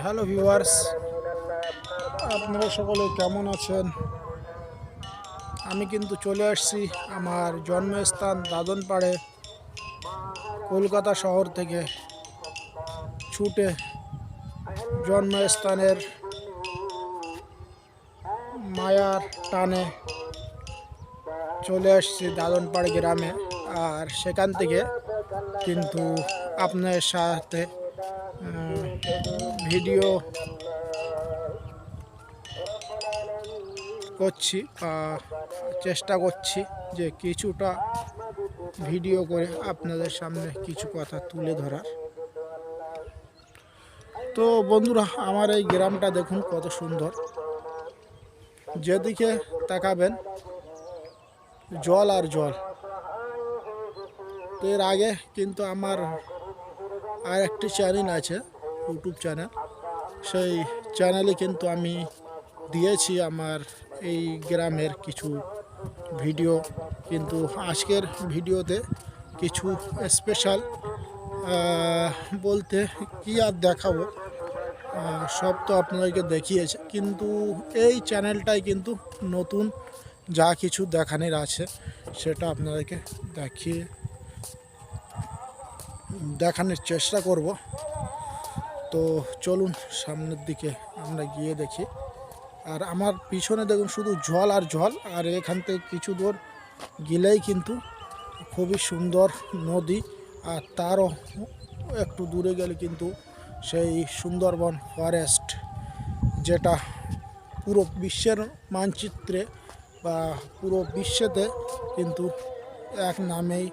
Hello viewers, আপনারা সকলে কেমন আছেন? আমি কিন্তু চলে আসছি আমার জন্মস্থান দাদনপাড়ে, কলকাতা শহর থেকে ছুটে জন্মস্থানের মায়ার টানে চলে আসছি দাদনপাড়ে গ্রামে। আর সেখান থেকে কিন্তু আপনার সাথে ভিডিও করছি, চেষ্টা করছি যে কিছুটা ভিডিও করে আপনাদের সামনে কিছু কথা তুলে ধরার। তো বন্ধুরা, আমার এই গ্রামটা দেখুন কত সুন্দর, যেদিকে তাকাবেন জল আর জল। তো এর আগে কিন্তু আমার আর একটি চ্যানেল আছে, ইউটিউব চ্যানেল। সেই চ্যানেলে কিন্তু আমি দিয়েছি আমার এই গ্রামের কিছু ভিডিও, কিন্তু আজকের ভিডিওতে কিছু স্পেশাল বলতে কি আর দেখাবো, সব তো আপনাদেরকে দেখিয়েছে, কিন্তু এই চ্যানেলটাই কিন্তু নতুন যা কিছু দেখানোর আছে সেটা আপনাদেরকে দেখানোর চেষ্টা করব। তো চলুন সামনের দিকে আমরা গিয়ে দেখি। আর আমার পিছনে দেখুন শুধু জল আর জল, আর এখান থেকে কিছু দূর গেলেই কিন্তু খুবই সুন্দর নদী, আর তারও একটু দূরে গেলে কিন্তু সেই সুন্দরবন ফরেস্ট, যেটা পুরো বিশ্বের মানচিত্রে বা পুরো বিশ্বেতে কিন্তু এক নামেই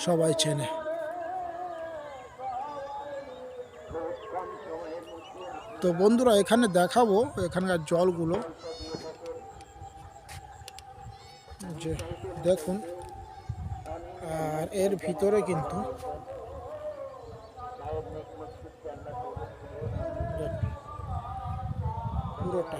সবাই চেনে। তো বন্ধুরা, এখানে দেখাবো এখানকার জলগুলো, যে দেখুন। আর এর ভিতরে কিন্তু পুরোটা।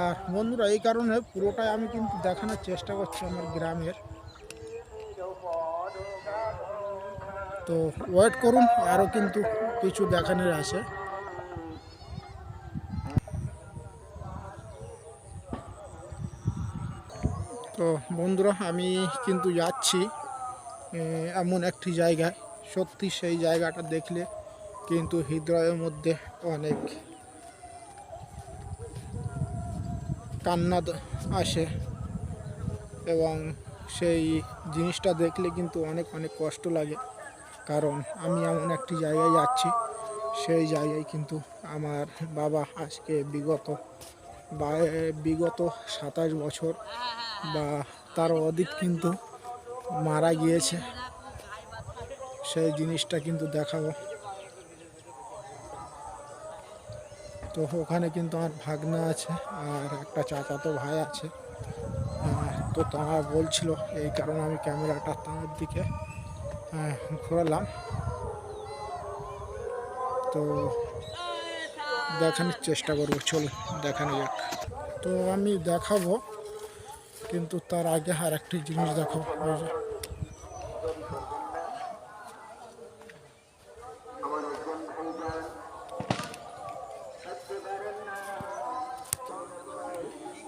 আর বন্ধুরা, এই কারণে পুরোটাই আমি কিন্তু দেখানোর চেষ্টা করছি আমার গ্রামের। তো ওয়েট করুন, আরও কিন্তু কিছু দেখানোর আছে। তো বন্ধুরা, আমি কিন্তু যাচ্ছি এমন একটি জায়গায়, সত্যি সেই জায়গাটা দেখলে কিন্তু হৃদয়ের মধ্যে অনেক কান্না আসে, এবং সেই জিনিসটা দেখলে কিন্তু অনেক অনেক কষ্ট লাগে। কারণ আমি এমন একটি জায়গায় যাচ্ছি, সেই জায়গায় কিন্তু আমার বাবা আজকে বিগত 27 বছর বা তারও অধিক কিন্তু মারা গিয়েছে। সেই জিনিসটা কিন্তু দেখাবো। তো ওখানে কিন্তু আমার ভাগনা আছে আর একটা চাচাতো ভাই আছে। তো তারা বলছিল, এই কারণে আমি ক্যামেরাটা তাদের দিকে ঘোরালাম। তো দেখানোর চেষ্টা করবো, চলো দেখানো যাক। তো আমি দেখাবো, কিন্তু তার আগে আর একটি জিনিস দেখাবো।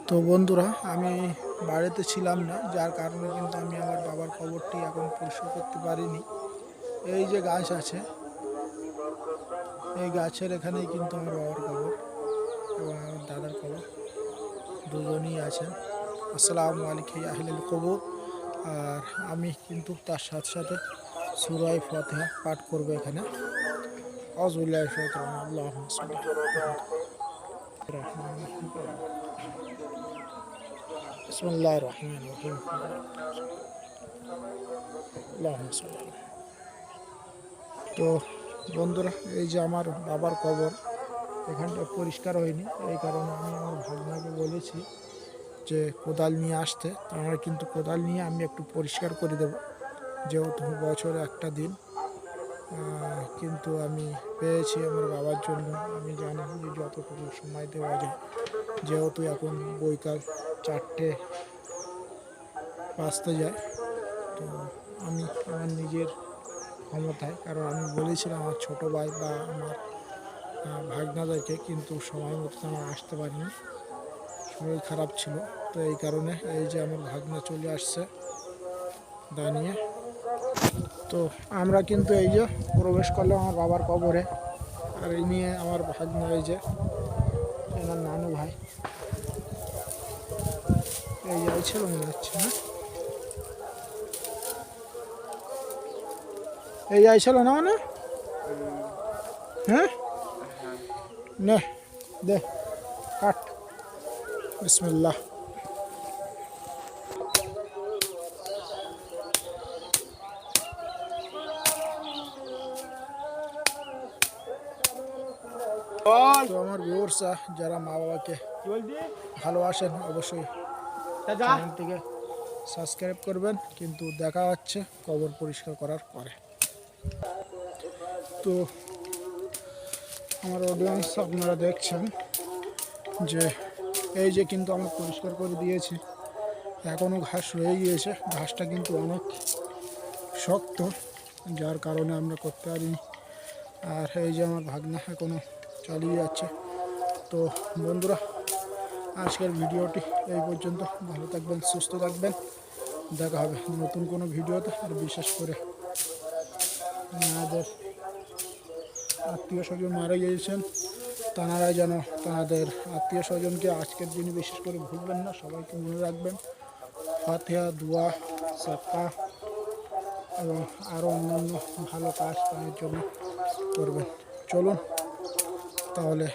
তো বন্ধুরা, আমি বাড়িতে ছিলাম না, যার কারণে কিন্তু আমি আমার বাবার কবরটি এখন পরিষ্কার করতে পারিনি। এই যে গাছ আছে, এই গাছের এখানেই কিন্তু আমার বাবার কবর এবং আমার দাদার কবর, দুজনই আছেন। আসসালামু আলাইকুম আহলুল কবর। আর আমি কিন্তু তার সাথে সাথে সূরা ফাতিহা পাঠ করবো এখানে। আউযু বিল্লাহি মিনাশ শাইতানির রাজিম। আল্লাহুম্মা সাল্লি বিসমিল্লাহির রহমানির রহিম। আল্লাহুম্মা সাল্লি। তো বন্ধুরা, এই যে আমার বাবার কবর, এখানটা পরিষ্কার হয়নি, এই কারণে আমি আমার ভাগনাকে বলেছি যে কোদাল নিয়ে আসতে। তো আমরা কিন্তু কোদাল নিয়ে আমি একটু পরিষ্কার করে দেব, যেহেতু বছরে একটা দিন কিন্তু আমি পেয়েছি আমার বাবার জন্য। আমি জানি যে যতটুকু সময় দেওয়া যায়, যেহেতু এখন বৈকাল 4টে বাজতে যায়, তো আমি আমার নিজের ক্ষমতায়, কারণ আমি বলেছিলাম আমার ছোট ভাই বা আমার ভাগনাদেরকে, কিন্তু সময় মতো আমার আসতে পারিনি, শরীর খারাপ ছিল। তো এই কারণে এই যে আমার ভাগনা চলে আসছে দাঁড়িয়ে। তো আমরা কিন্তু এই যে প্রবেশ করলাম আমার বাবার কবরে, আর এই নিয়ে আমার ভাগনা, এই যে আমার নানু ভাই এই যে ছিল মনে হচ্ছে, না এই আইছিল না মানে, হ্যাঁ নে দে কাট, বিসমিল্লাহ। তো আমার ভিউয়ার্সরা যারা মা বাবাকে ভালোবাসেন অবশ্যই চ্যানেলটিকে সাবস্ক্রাইব করবেন। কিন্তু দেখা হচ্ছে কবর পরিষ্কার করার পরে। তো আমার অডিয়েন্স আপনারা দেখছেন যে এই যে কিন্তু আমরা পরিষ্কার করে দিয়েছি, এখনও ঘাস রয়ে গিয়েছে, ঘাসটা কিন্তু অনেক শক্ত, যার কারণে আমরা করতে পারিনি। আর এই যে আমার ভাগনা এখনও চালিয়ে যাচ্ছে। তো বন্ধুরা, আজকের ভিডিওটি এই পর্যন্ত। ভালো থাকবেন, সুস্থ থাকবেন, দেখা হবে নতুন কোনো ভিডিওতে। আর বিশেষ করে আমাদের আত্মীয় স্বজন মারা গিয়েছেন, তাঁরা যেন তাদের আত্মীয় স্বজনকে আজকের দিনে বিশেষ করে ভুলবেন না, সবাইকে মনে রাখবেন। ফাতিহা, দোয়া, সাদকা এবং আরও অন্যান্য ভালো কাজ তাদের জন্য করবেন। চলুন তাহলে